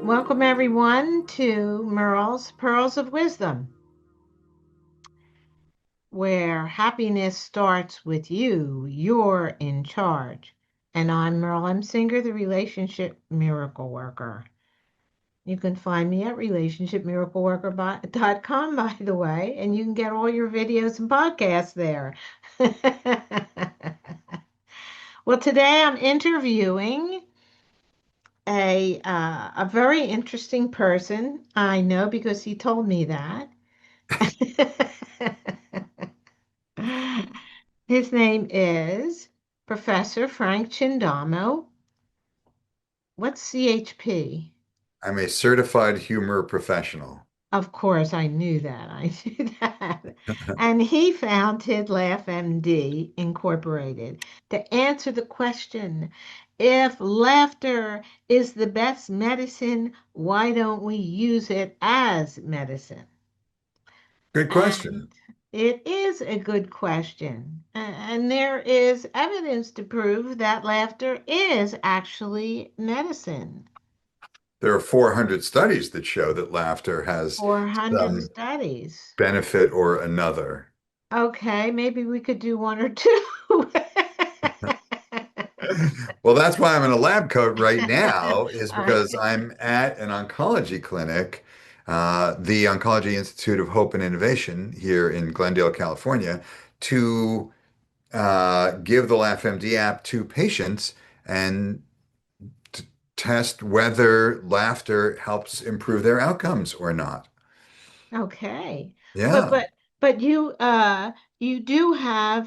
Welcome, everyone, to Merle's Pearls of Wisdom, where happiness starts with you. You're in charge. And I'm Merle M. Singer, the Relationship Miracle Worker. You can find me at relationshipmiracleworker.com, by the way, and you can get all your videos and podcasts there. Well, today I'm interviewing a very interesting person. I know because he told me that. His name is Professor Frank Chindamo. What's CHP? I'm a certified humor professional. Of course, I knew that. I knew that. And he founded LaughMD Incorporated to answer the question, if laughter is the best medicine, why don't we use it as medicine? Good question. And it is a good question. And there is evidence to prove that laughter is actually medicine. There are 400 studies that show that laughter has 400 some studies. benefit or another. Okay, maybe we could do one or two. Well, that's why I'm in a lab coat right now, is because I'm at an oncology clinic, the Oncology Institute of Hope and Innovation here in Glendale, California, to give the LaughMD app to patients and to test whether laughter helps improve their outcomes or not. Okay. But Yeah. but but you do have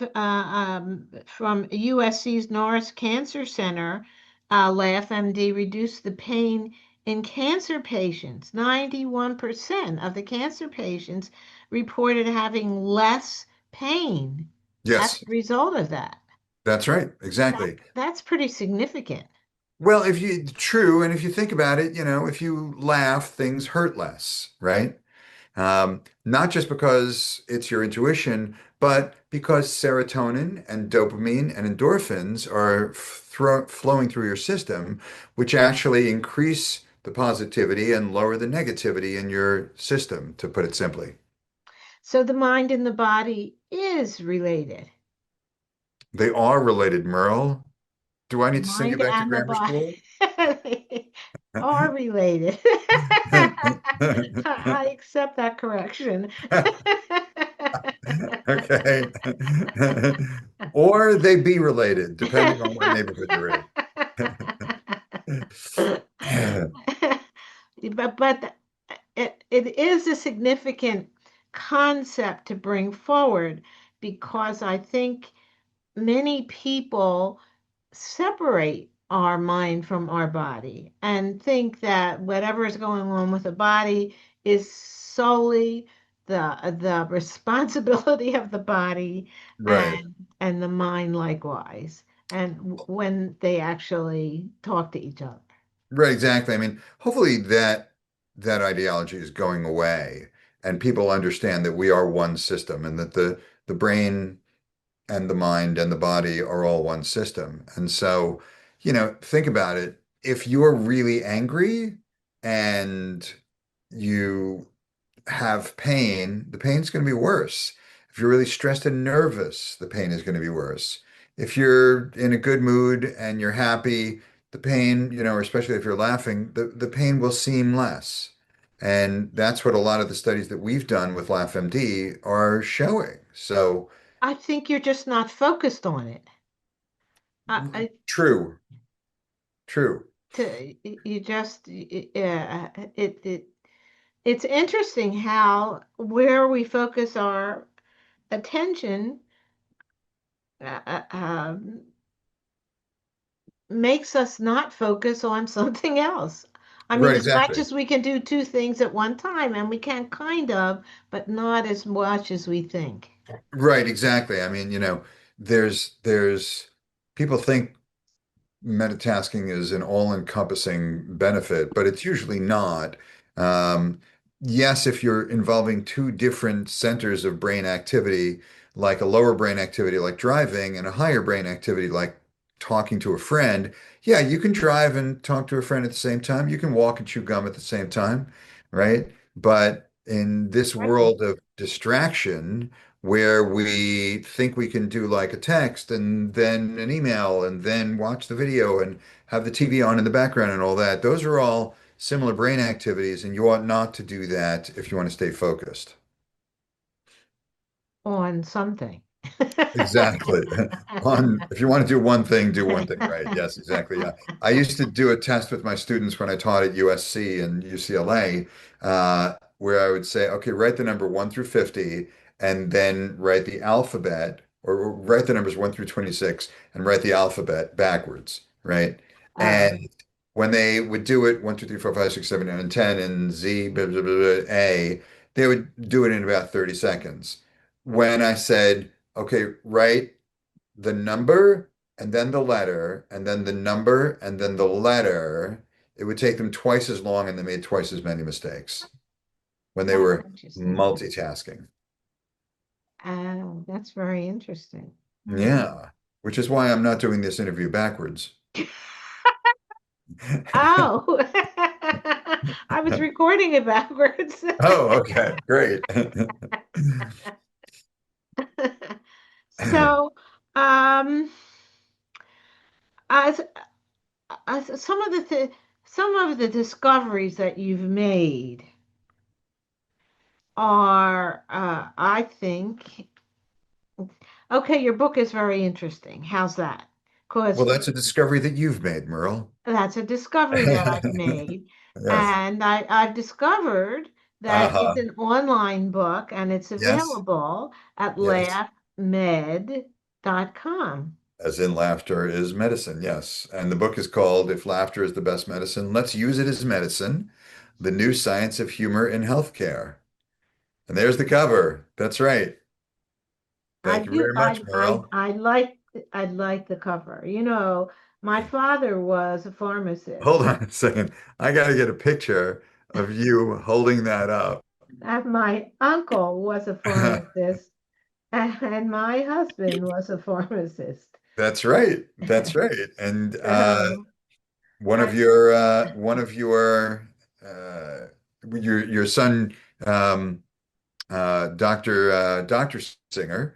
from USC's Norris Cancer Center, LaughMD reduced the pain in cancer patients. 91% of the cancer patients reported having less pain as Yes, a result of that. that's right. Exactly. That's pretty significant. Well, if you true, and if you think about it, if you laugh, things hurt less, right? Not just because it's your intuition, but because serotonin and dopamine and endorphins are flowing through your system, which actually increase the positivity and lower the negativity in your system, to put it simply. So the mind and the body is related. They are related, Merle. Do I The need to send you mind back to and the grammar school? body are related. I accept that correction. Okay. Or they be related, depending on what neighborhood you're in. But it is a significant concept to bring forward because I think many people separate our mind from our body and think that whatever is going on with the body is solely the responsibility of the body Right. and the mind likewise and when they actually talk to each other. Right, exactly. I mean, hopefully that ideology is going away and people understand that we are one system and that the brain and the mind and the body are all one system. And so, think about it. If you're really angry and you have pain, the pain's going to be worse. If you're really stressed and nervous, the pain is going to be worse. If you're in a good mood and you're happy, the pain, or especially if you're laughing, the pain will seem less. And that's what a lot of the studies that we've done with LaughMD are showing. So, I think you're just not focused on it. I true, true. to you just it's interesting how where we focus our attention uh, uh, um, makes us not focus on something else. I mean, Right, as much exactly. as we can do two things at one time, and we can kind of, but not as much as we think. Right, exactly. I mean, there's people think metatasking is an all-encompassing benefit, but it's usually not. Um, yes, if you're involving two different centers of brain activity, like a lower brain activity like driving and a higher brain activity like talking to a friend, yeah, you can drive and talk to a friend at the same time. You can walk and chew gum at the same time, right? But in this Exactly. world of distraction, where we think we can do like a text and then an email and then watch the video and have the TV on in the background and all that, those are all similar brain activities, and you ought not to do that if you want to stay focused. On something. Exactly. On if you want to do one thing right. Yes, exactly. Yeah. I used to do a test with my students when I taught at USC and UCLA, where I would say, okay, write the number 1 through 50 and then write the alphabet or write the numbers 1 through 26 and write the alphabet backwards, right? Oh, And when they would do it 1, 2, 3, 4, 5, 6, 7, 8, and 10 and Z, blah, blah, blah, blah, A, they would do it in about 30 seconds. When I said, okay, write the number and then the letter and then the number and then the letter. It would take them twice as long and they made twice as many mistakes when they that's were interesting. multitasking. Oh, that's very interesting. Hmm. Yeah, which is why I'm not doing this interview backwards. Oh, I was recording it backwards. Oh, okay, great. So, um, as, some of the some of the discoveries that you've made are, I think, okay, your book is very interesting. How's that? Well, Because that's a discovery that you've made, Merle. that's a discovery that I've made. Yes. And I've discovered that it's Uh-huh. an online book and it's Yes. available at Yes. laughmed.com. As in laughter is medicine, yes. And the book is called If Laughter is the Best Medicine, Let's Use It as Medicine, The New Science of Humor in Healthcare. And there's the cover. That's right. I Thank you do very much, Merle. I like the cover. You know, my father was a Hold pharmacist on a second. I got to get a picture of you holding that up. and my uncle was a pharmacist and my husband was a pharmacist. That's right. That's right. And So one I of uh, your son um, Dr. Singer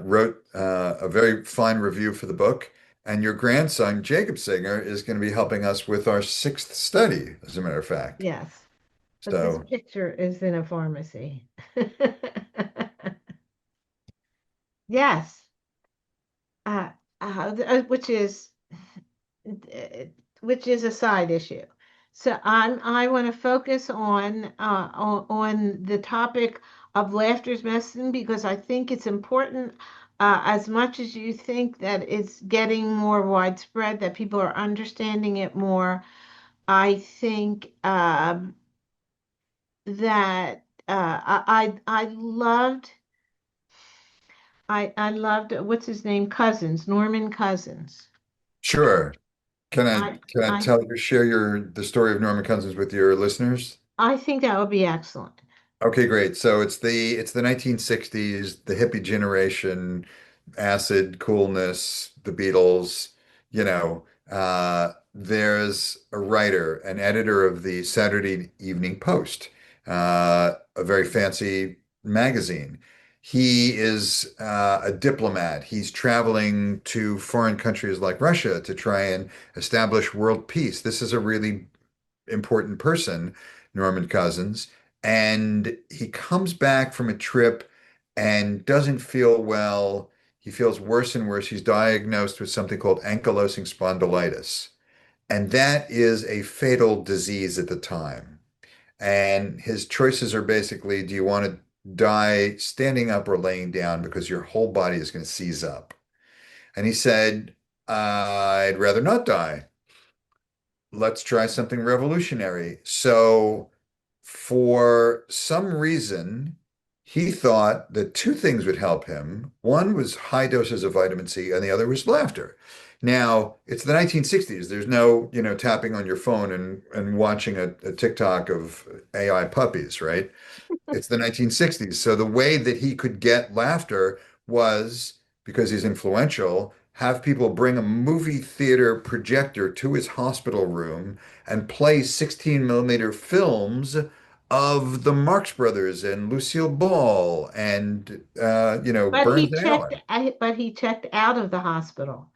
wrote a very fine review for the book, and your grandson Jacob Singer is going to be helping us with our sixth study, as a matter of fact. yes, but this So, picture is in a pharmacy. Yes, uh, which is uh, which is a side issue. So I want to focus on the topic of laughter's medicine because I think it's important as much as you think that it's getting more widespread, that people are understanding it more. I think that I loved I loved what's his name Cousins, Norman Cousins. sure. I Can I I tell you share the story of Norman Cousins with your listeners? I think that would be excellent. Okay, great. So it's the 1960s, the hippie generation, acid, coolness, the Beatles, there's a writer, an editor of the Saturday Evening Post, a very fancy magazine. He is a diplomat. He's traveling to foreign countries like Russia to try and establish world peace. This is a really important person, Norman Cousins, and he comes back from a trip and doesn't feel well. He feels worse and worse. He's diagnosed with something called ankylosing spondylitis, and that is a fatal disease at the time. And his choices are basically, do you want to die standing up or laying down because your whole body is going to seize up? And he said, I'd rather not die. Let's try something revolutionary. So, for some reason, he thought that two things would help him. One was high doses of vitamin C, and the other was laughter. Now, it's the 1960s. There's no, tapping on your phone and watching a TikTok of AI puppies, right? It's the 1960s. So the way that he could get laughter was because he's influential, have people bring a movie theater projector to his hospital room and play 16 millimeter films of the Marx Brothers and Lucille Ball and Burns and Allen. But he checked out of the hospital.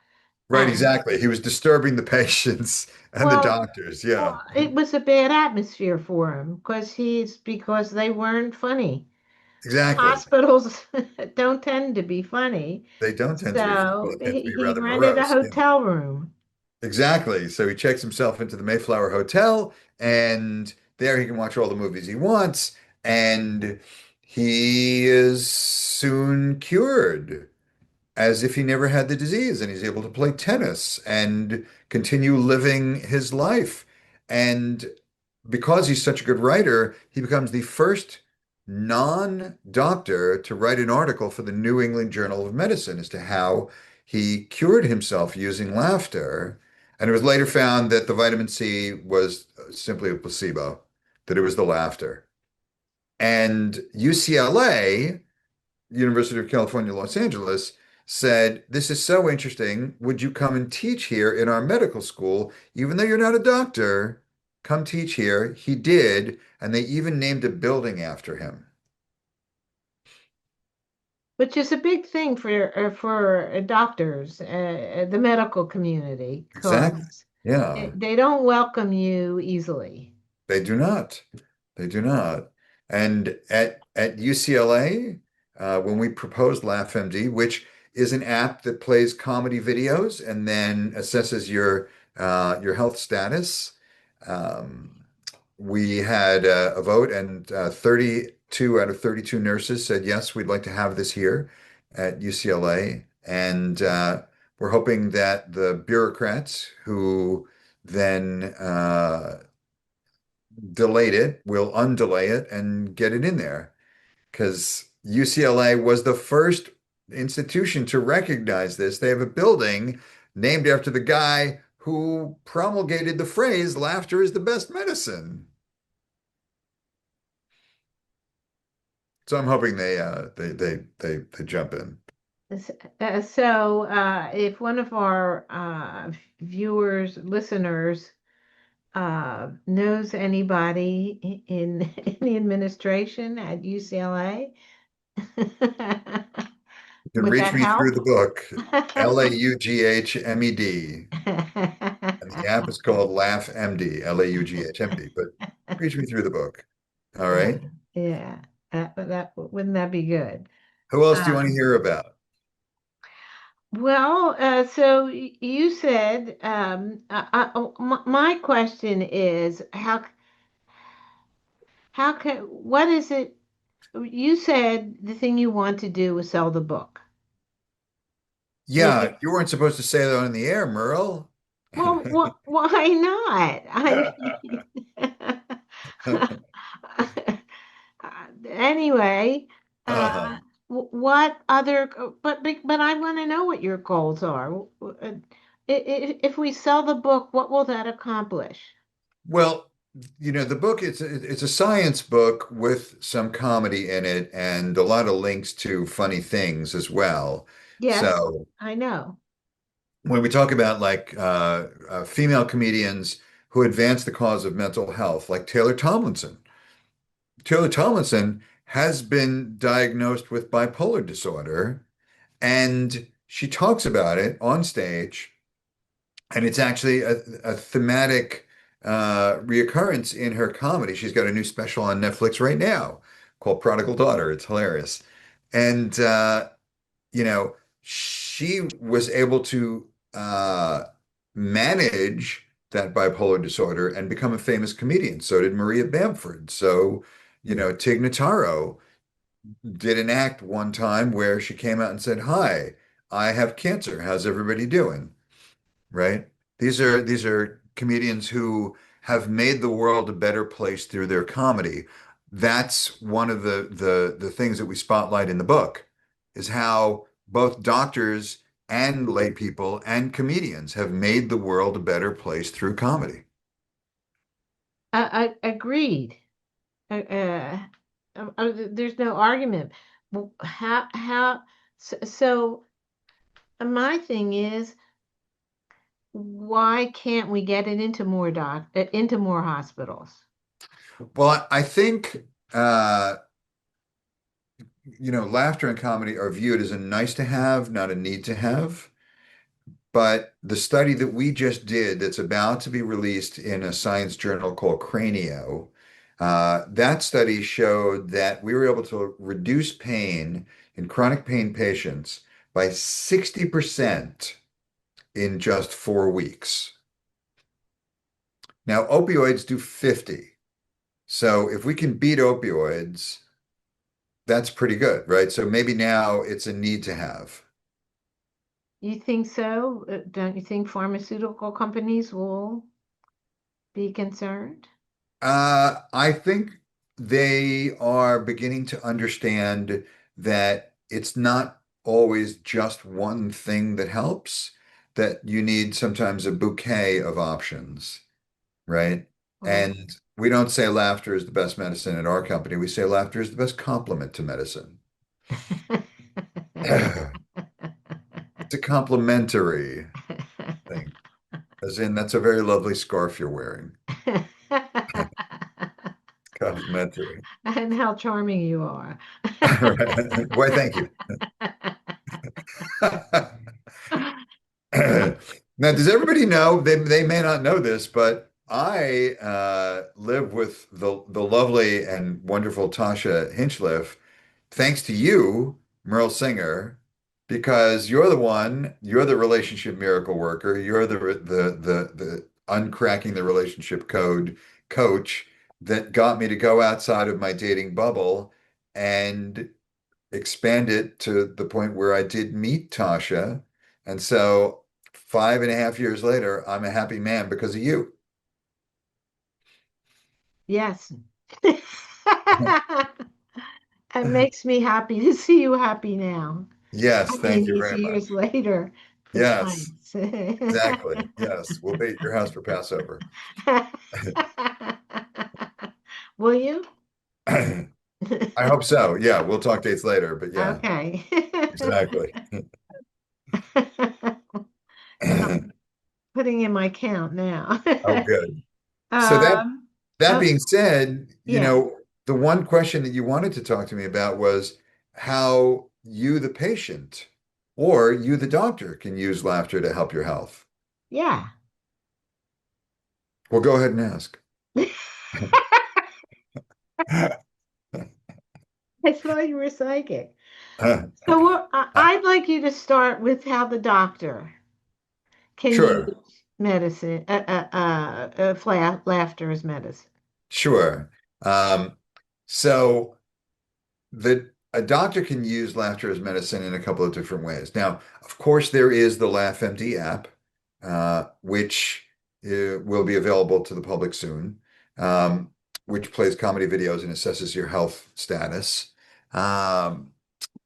Right, And exactly. He was disturbing the patients and the well, doctors. Yeah, it was a bad atmosphere for him because they weren't funny. exactly. Hospitals don't tend to be funny. They don't tend to be funny. So They tend to be he rather rented a morose. Yeah. hotel room. Exactly. So he checks himself into the Mayflower Hotel, and there he can watch all the movies he wants, and he is soon cured as if he never had the disease, and he's able to play tennis and continue living his life. And because he's such a good writer, he becomes the first non-doctor to write an article for the New England Journal of Medicine as to how he cured himself using laughter. And it was later found that the vitamin C was simply a placebo, that it was the laughter. And UCLA, University of California, Los Angeles, said, "This is so interesting. Would you come and teach here in our medical school? Even though you're not a doctor, come teach here." He did, and they even named a building after him. Which is a big thing for doctors, the medical community, Exactly. because Yeah, they don't welcome you easily. they do not. They do not. And at UCLA, when we proposed LaughMD, which is an app that plays comedy videos and then assesses your health status, um, we had a vote, and 32 out of 32 nurses said, yes, we'd like to have this here at UCLA. And we're hoping that the bureaucrats who then delayed it will undelay it and get it in there. Because UCLA was the first institution to recognize this. They have a building named after the guy who promulgated the phrase, laughter is the best medicine. So I'm hoping they jump in. If one of our viewers, listeners, knows anybody in the administration at UCLA, You can would reach that me through help? the book, LaughMD, and the app is called LaughMD, LaughMD. But reach me through the book. All Yeah, right. yeah. That wouldn't that be good? Who else do you want to Um, hear about? you said my question is how can what is it? You said the thing you want to do is sell the book. Is Yeah, it you weren't supposed to say that on the air, Merle. why not? I mean, anyway, Uh-huh. what other? But I want to know what your goals are. If we sell the book, what will that accomplish? Well, the book it's a science book with some comedy in it and a lot of links to funny things as well. Yes, So I know. when we talk about like female comedians who advance the cause of mental health, like Taylor Tomlinson. Taylor Tomlinson has been diagnosed with bipolar disorder, and she talks about it on stage, and it's actually a thematic reoccurrence in her comedy. She's got a new special on Netflix right now called Prodigal Daughter. It's hilarious. And you know, she was able to manage that bipolar disorder and become a famous comedian. So did Maria Bamford. So, Tig Notaro did an act one time where she came out and said, "Hi, I have cancer. How's everybody doing?" Right? These are comedians who have made the world a better place through their comedy. That's one of the things that we spotlight in the book is how both doctors and lay people and comedians have made the world a better place through comedy. Agreed. There's no argument. Well, so my thing is, why can't we get it into into more hospitals? Well, I think laughter and comedy are viewed as a nice to have, not a need to have. But the study that we just did, that's about to be released in a science journal called Cranio, that study showed that we were able to reduce pain in chronic pain patients by 60% in just 4 weeks. Now, opioids do 50. So if we can beat opioids, that's pretty good, right? So maybe now it's a need to have. You think so? Don't you think pharmaceutical companies will be concerned? I think they are beginning to understand that it's not always just one thing that helps, that you need sometimes a bouquet of options, right? Well, And we don't say laughter is the best medicine at our company. We say laughter is the best complement to medicine. It's a complementary thing, as in that's a very lovely scarf you're wearing. Complimentary. And how charming you are. Why, thank you. Now, does everybody know? They may not know this, but I live with the lovely and wonderful Tasha Hinchliffe, thanks to you, Merle Singer, because you're the relationship miracle worker. You're the uncracking the relationship code coach that got me to go outside of my dating bubble and expand it to the point where I did meet Tasha. And so 5.5 years later, I'm a happy man because of you. Yes. It makes me happy to see you happy now. Yes, I mean, thank you these very years much. later, it's Yes, nice. exactly. Yes, we'll be at your house for Passover. Will you? I hope so. Yeah, we'll talk dates later, but yeah, Okay. exactly. Putting in my count now. Oh, good. So Um, that oh, being said, yeah. the one question that you wanted to talk to me about was how you, the patient, or you, the doctor, can use laughter to help your health. Yeah. Well, go ahead and ask. I thought you were psychic. So I'd like you to start with how the doctor can Sure, use medicine, laughter as medicine. sure. Um, so the a doctor can use laughter as medicine in a couple of different ways. Now, of course, there is the LaughMD app, which will be available to the public soon, which plays comedy videos and assesses your health status. Um,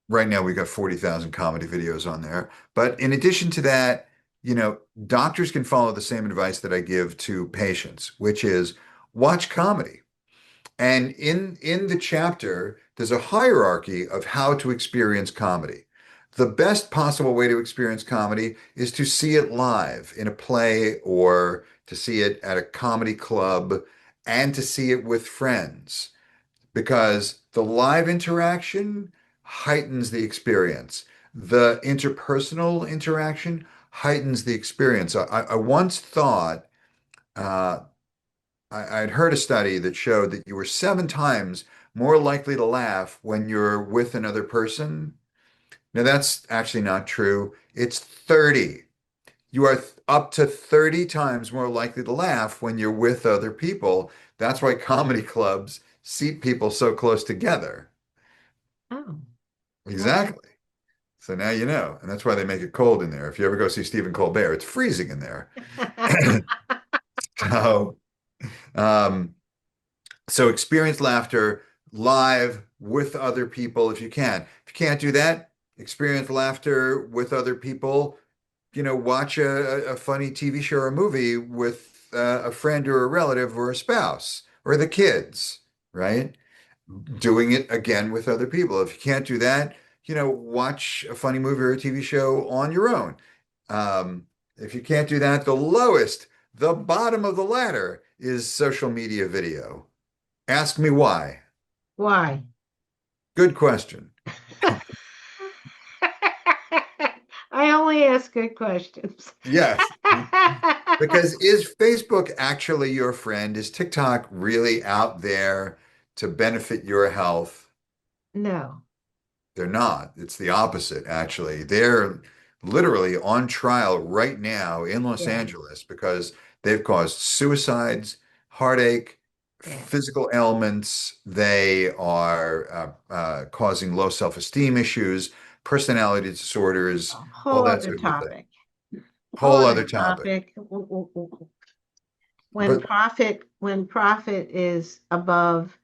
right now, we've got 40,000 comedy videos on there. But in addition to that, doctors can follow the same advice that I give to patients, which is watch comedy. And in the chapter, there's a hierarchy of how to experience comedy. The best possible way to experience comedy is to see it live in a play or to see it at a comedy club and to see it with friends because the live interaction heightens the experience. The interpersonal interaction heightens the experience. I once thought uh, I'd heard a study that showed that you were 7 times more likely to laugh when you're with another person. Now, that's actually not true. It's 30. You are up to 30 times more likely to laugh when you're with other people. That's why comedy clubs seat people so close together. Oh, okay. Exactly. So now you know. And that's why they make it cold in there. If you ever go see Stephen Colbert, it's freezing in there. So, um, So experience laughter live with other people if you can. If you can't do that, experience laughter with other people, watch a funny TV show or movie with a friend or a relative or a spouse or the kids, right? Doing it again with other people. If you can't do that, watch a funny movie or a TV show on your own. If you can't do that, the bottom of the ladder is social media video. Ask me why. Why? Good question. I only ask good questions. Yes. Because is Facebook actually your friend? Is TikTok really out there to benefit your health? No. They're not. It's the opposite, actually. They're literally on trial right now in Los Yeah. Angeles because they've caused suicides, heartache, Yeah. physical ailments. They are causing low self-esteem issues, personality A disorders, all whole that other sort of thing. topic. Whole Whole other other topic. topic. But When profit is above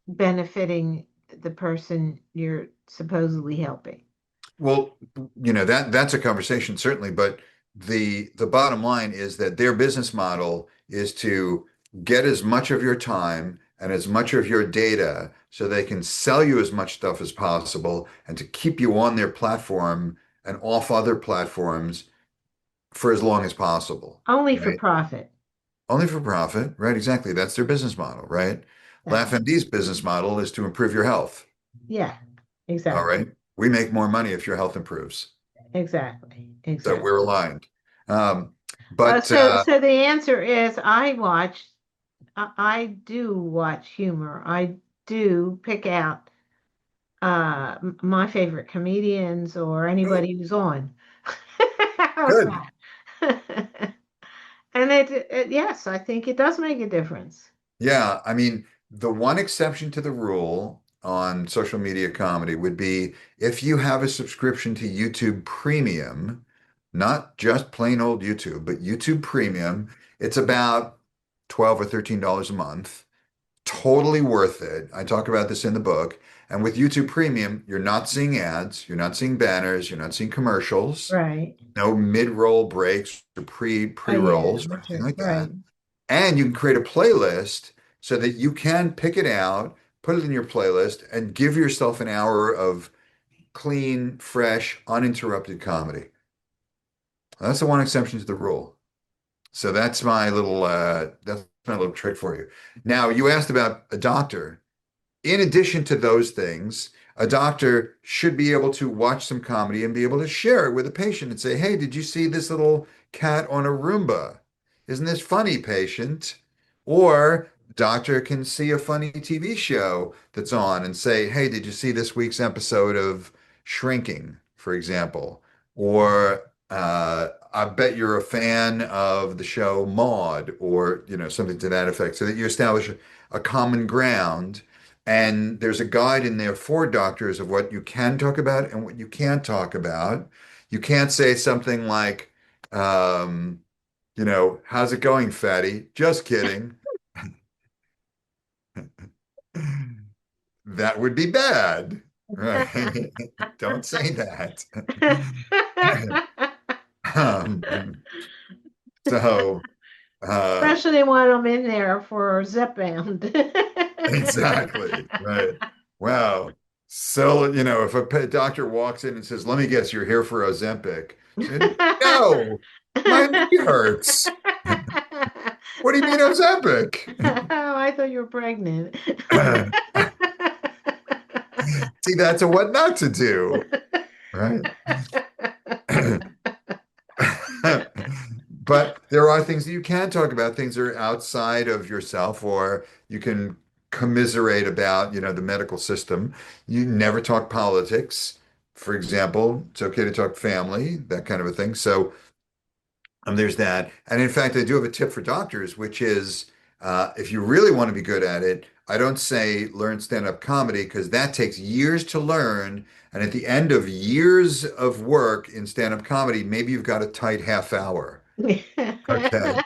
benefiting the person you're supposedly helping. well, that's a conversation certainly, but the bottom line is that their business model is to get as much of your time and as much of your data so they can sell you as much stuff as possible and to keep you on their platform and off other platforms for as long as possible, Only for right? profit. Only for profit, right? Exactly. That's their business model, right? That's LaughMD's business model is to improve your health. yeah, All exactly. right. We make more money if your health improves. Exactly. So we're Exactly. aligned. Um, Uh, but so so the answer is I do watch humor. I do pick out my favorite comedians or oh, anybody who's on. How's good. that? And yes, I think it does make a difference. Yeah. I mean, the one exception to the rule on social media comedy would be if you have a subscription to YouTube Premium, not just plain old YouTube, but YouTube Premium, it's about 12 or $13 a month. Totally worth it. I talk about this in the book. And with YouTube Premium, you're not seeing ads, you're not seeing banners, you're not seeing commercials, Right. no mid-roll breaks or Oh yeah, pre-rolls or that's anything right. like Right. that. And you can create a playlist so that you can pick it out, put it in your playlist, and give yourself an hour of clean, fresh, uninterrupted comedy. That's the one exception to the rule. So that's my little trick for you. Now, you asked about a doctor. In addition to those things, a doctor should be able to watch some comedy and be able to share it with a patient and say, "Hey, did you see this little cat on a Roomba? Isn't this funny, patient?" Or doctor can see a funny TV show that's on and say, "Hey, did you see this week's episode of Shrinking, for example?" Or I bet you're a fan of the show Maude, or something to that effect, so that you establish a common ground. And there's a guide in there for doctors of what you can talk about and what you can't talk about. You can't say something like, how's it going, fatty? Just kidding. That would be bad, right? Don't say that. Um, so, Especially when I'm in there for zip bound. exactly, right. Wow. So, if a doctor walks in and says, "Let me guess, you're here for Ozempic," said, "No, my knee hurts." What do you mean Ozempic? Oh, I thought you were pregnant. See, that's a what not to do, right? But there are things that you can talk about, things that are outside of yourself, or you can commiserate about, the medical system. You never talk politics, for example. It's okay to talk family, that kind of a thing. So there's that. And in fact, I do have a tip for doctors, which is if you really want to be good at it, I don't say learn stand-up comedy because that takes years to learn. And at the end of years of work in stand-up comedy, maybe you've got a tight half hour. Okay.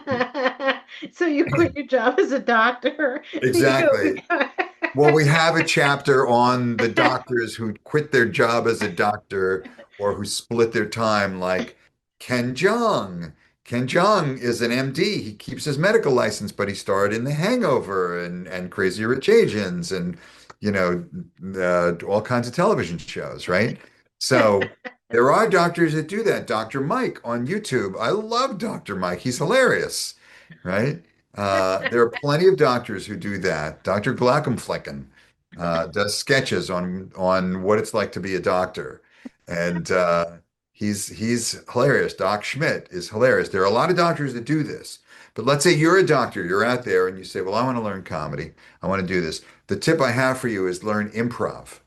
So you quit your job as a doctor. You go Exactly. become Well, we have a chapter on the doctors who quit their job as a doctor or who split their time, like Ken Jeong. Ken Jeong is an MD. He keeps his medical license, but he starred in The Hangover and Crazy Rich Asians and, you know, all kinds of television shows, right? So there are doctors that do that. Dr. Mike on YouTube. I love Dr. Mike. He's hilarious, right? There are plenty of doctors who do that. Dr. Glockenflecken does sketches on what it's like to be a doctor, and he's hilarious. Doc Schmidt is hilarious. There are a lot of doctors that do this. But let's say you're a doctor, you're out there, and you say, "Well, I want to learn comedy. I want to do this." The tip I have for you is learn improv.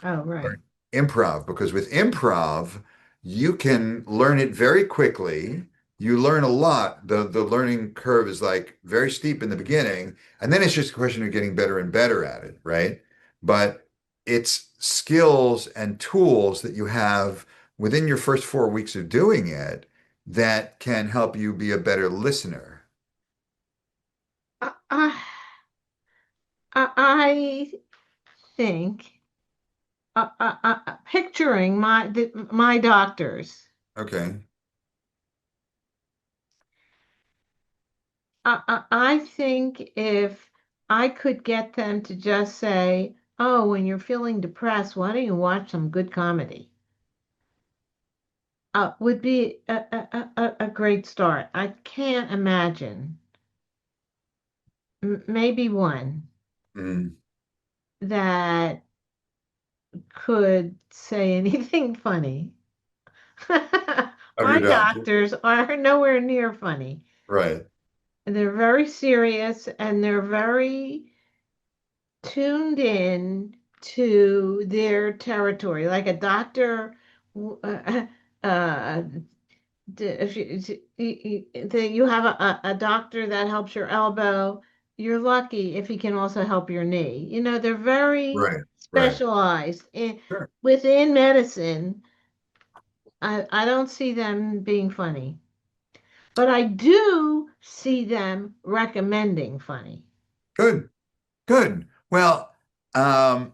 Oh, right. Learn improv because with improv, you can learn it very quickly. You learn a lot. The learning curve is like very steep in the beginning, and then it's just a question of getting better and better at it, right? But it's skills and tools that you have within your first 4 weeks of doing it that can help you be a better listener. I, I, I think picturing my doctors. Okay. I think if I could get them to just say, "Oh, when you're feeling depressed, why don't you watch some good comedy?" Would be a great start. I can't imagine maybe one Mm, that could say anything funny. of your My doctor. doctors are nowhere near funny. Right. They're very serious and they're very tuned in to their territory. Like a doctor, uh, if you have a doctor that helps your elbow, you're lucky if he can also help your knee. They're very Right. Right. specialized Sure. within medicine. I don't see them being funny, but I do see them recommending funny. Good. Good. Well, um,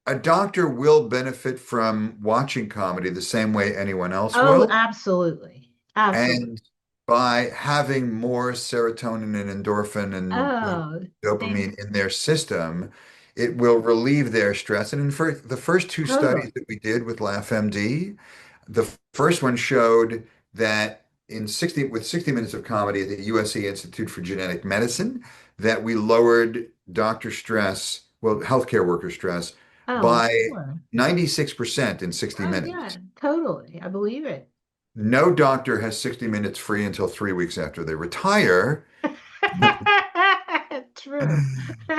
a doctor will benefit from watching comedy the same way anyone else Oh, will. absolutely. Absolutely. And by having more serotonin and endorphin and Oh, thank dopamine in their system, it will relieve their stress. And in the first two totally. studies that we did with LaughMD, the first one showed that in 60 minutes of comedy at the USC Institute for Genetic Medicine, that we lowered doctor stress, well, healthcare worker stress, Oh, by sure. 96% in 60 Oh, yeah, minutes. totally. I believe it. No doctor has 60 minutes free until 3 weeks after they retire. True.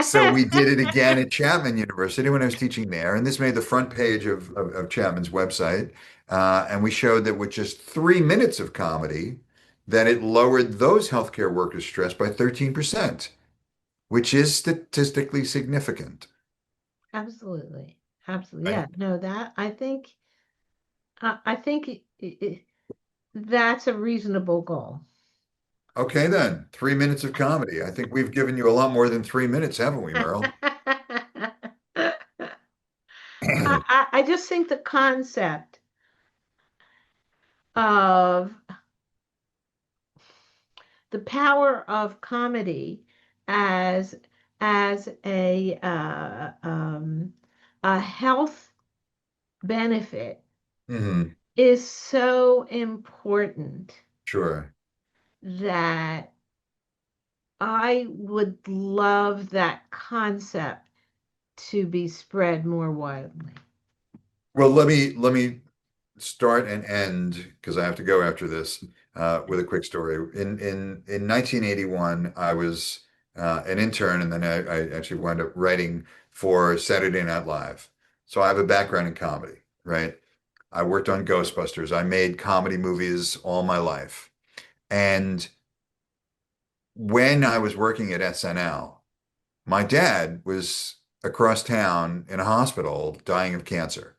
So we did it again at Chapman University when I was teaching there, and this made the front page of Chapman's website. And we showed that with just 3 minutes of comedy, that it lowered those healthcare workers' stress by 13%, which is statistically significant, Absolutely. Absolutely. right? Yeah. No, that I think that's a reasonable goal. Okay, then, 3 minutes of comedy. I think we've given you a lot more than 3 minutes, haven't we, Merle? I just think the concept of the power of comedy as as a health benefit Hmm. is so important Sure. that I would love that concept to be spread more widely. Well, let me start and end because I have to go after this with a quick story. In 1981, I was an intern, and then I actually wound up writing for Saturday Night Live. So I have a background in comedy, right? I worked on Ghostbusters. I made comedy movies all my life. And when I was working at SNL, my dad was across town in a hospital dying of cancer.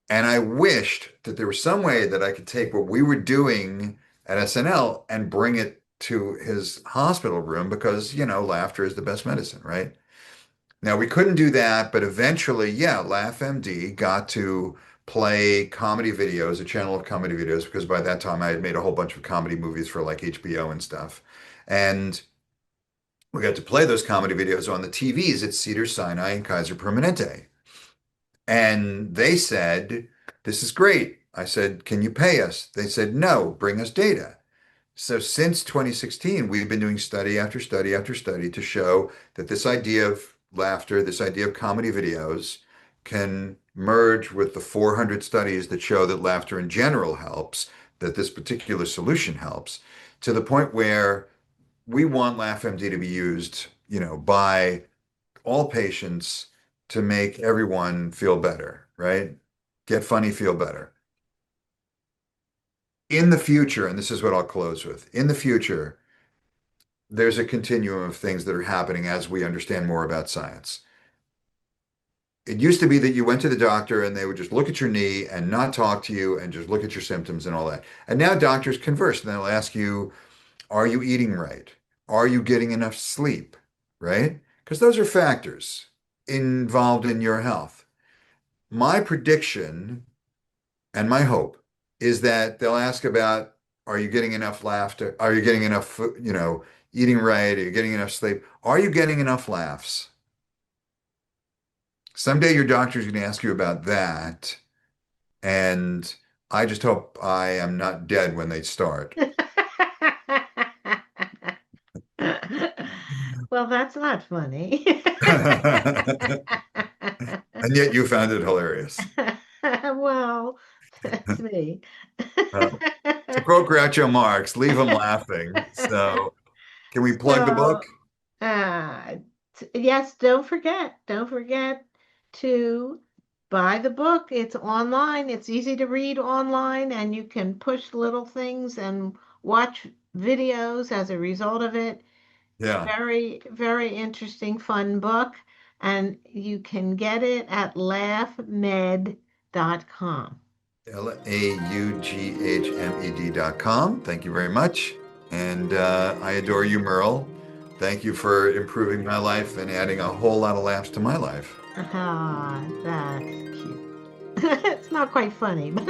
And I wished that there was some way that I could take what we were doing at SNL and bring it to his hospital room because, laughter is the best medicine, right? Now we couldn't do that, but eventually, yeah, LaughMD got to play comedy videos, a channel of comedy videos, because by that time I had made a whole bunch of comedy movies for like HBO and stuff. And we got to play those comedy videos on the TVs at Cedars-Sinai and Kaiser Permanente. And they said, "This is great." I said, "Can you pay us?" They said, "No, bring us data." So since 2016, we've been doing study after study after study to show that this idea of laughter, this idea of comedy videos, can merge with the 400 studies that show that laughter in general helps, that this particular solution helps, to the point where we want LaughMD to be used, by all patients to make everyone feel better, right? Get funny, feel better. In the future, and this is what I'll close with, in the future, there's a continuum of things that are happening as we understand more about science. It used to be that you went to the doctor and they would just look at your knee and not talk to you and just look at your symptoms and all that. And now doctors converse and they'll ask you, are you eating right? Are you getting enough sleep? Right? Because those are factors involved in your health. My prediction and my hope is that they'll ask about, are you getting enough laughter? Are you getting enough, eating right? Are you getting enough sleep? Are you getting enough laughs? Someday your doctor's going to ask you about that. And I just hope I am not dead when they start. Well, that's not funny. And yet you found it hilarious. Well, that's me. Uh, to quote Groucho Marx, leave them laughing. So, can we plug the book? So, uh, yes, don't forget to buy the book. It's online. It's easy to read online, and you can push little things and watch videos as a result of it. It's Yeah. very, very interesting, fun book, and you can get it at laughmed.com. LAUGHMED.com. Thank you very much. And I adore you, Merle. Thank you for improving my life and adding a whole lot of laughs to my life. Ah, that's cute. It's not quite funny, but